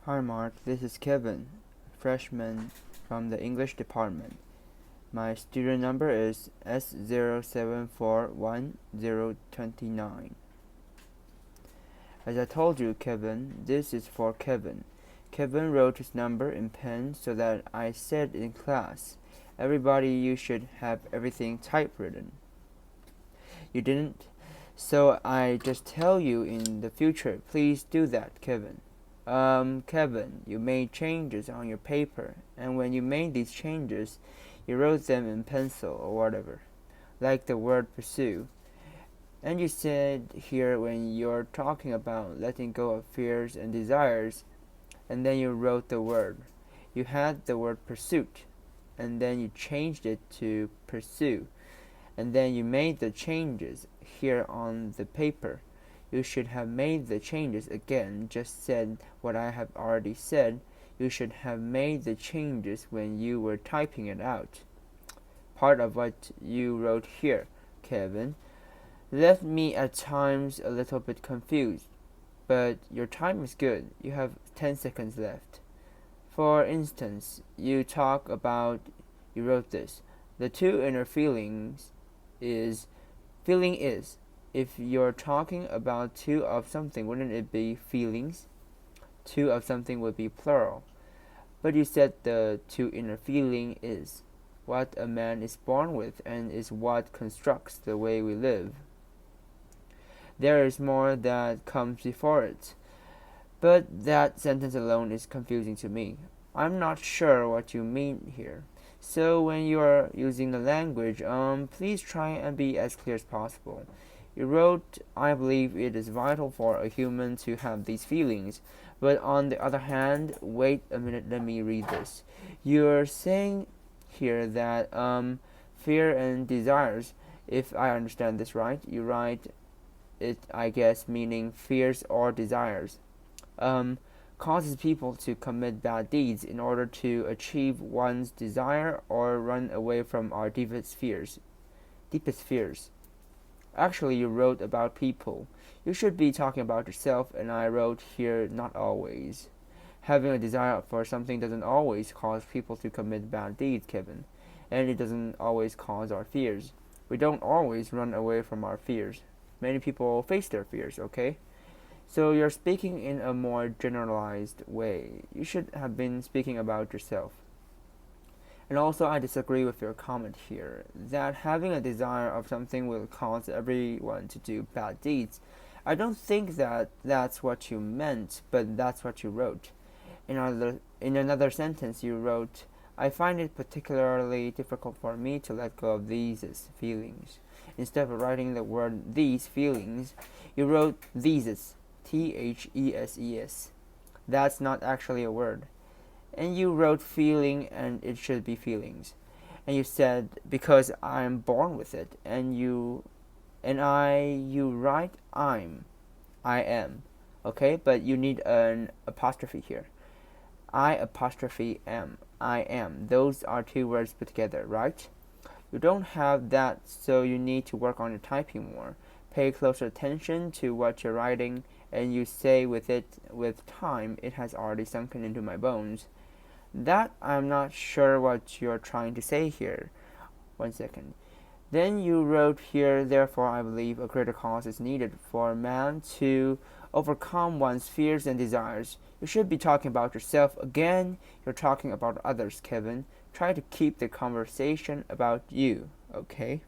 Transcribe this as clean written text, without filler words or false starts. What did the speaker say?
Hi Mark, this is Kevin, freshman from the English department. My student number is S07411029. As I told you, Kevin, this is for Kevin. Kevin wrote his number in pen so that I said in class, "Everybody, you should have everything typewritten." You didn't, so I just tell you in the future, please do that, Kevin. Kevin, you made changes on your paper, and when you made these changes, you wrote them in pencil or whatever, like the word pursue. And you said here when you're talking about letting go of fears and desires, and then you wrote the word. You had the word pursuit, and then you changed it to pursue, and then you made the changes here on the paper. You should have made the changes again, just said what I have already said. You should have made the changes when you were typing it out. Part of what you wrote here, Kevin, left me at times a little bit confused, but your time is good. You have 10 seconds left. For instance, you wrote this. The two inner feeling is. If you're talking about two of something, wouldn't it be feelings? Two of something would be plural. But you said the two inner feeling is what a man is born with and is what constructs the way we live. There is more that comes before it. But that sentence alone is confusing to me. I'm not sure what you mean here. So when you are using the language, please try and be as clear as possible. You wrote, I believe it is vital for a human to have these feelings, but on the other hand, wait a minute, let me read this. You're saying here that fear and desires, if I understand this right, you write it, I guess, meaning fears or desires, causes people to commit bad deeds in order to achieve one's desire or run away from our deepest fears. Actually, you wrote about people. You should be talking about yourself, and I wrote here not always. Having a desire for something doesn't always cause people to commit bad deeds, Kevin, and it doesn't always cause our fears. We don't always run away from our fears. Many people face their fears, okay? So you're speaking in a more generalized way. You should have been speaking about yourself. And also, I disagree with your comment here that having a desire of something will cause everyone to do bad deeds. I don't think that that's what you meant, but that's what you wrote. In another sentence, you wrote, I find it particularly difficult for me to let go of these feelings. Instead of writing the word these feelings, you wrote theses, Theses. That's not actually a word. And you wrote feeling and it should be feelings. And you said because I'm born with it, and you write I am. Okay, but you need an apostrophe here. I apostrophe am. I am. Those are two words put together, right? You don't have that, so you need to work on your typing more. Pay closer attention to what you're writing, and you say with time, it has already sunken into my bones. That I'm not sure what you're trying to say here. 1 second. Then you wrote here, therefore I believe a greater cause is needed for man to overcome one's fears and desires. You should be talking about yourself again. You're talking about others, Kevin. Try to keep the conversation about you, okay?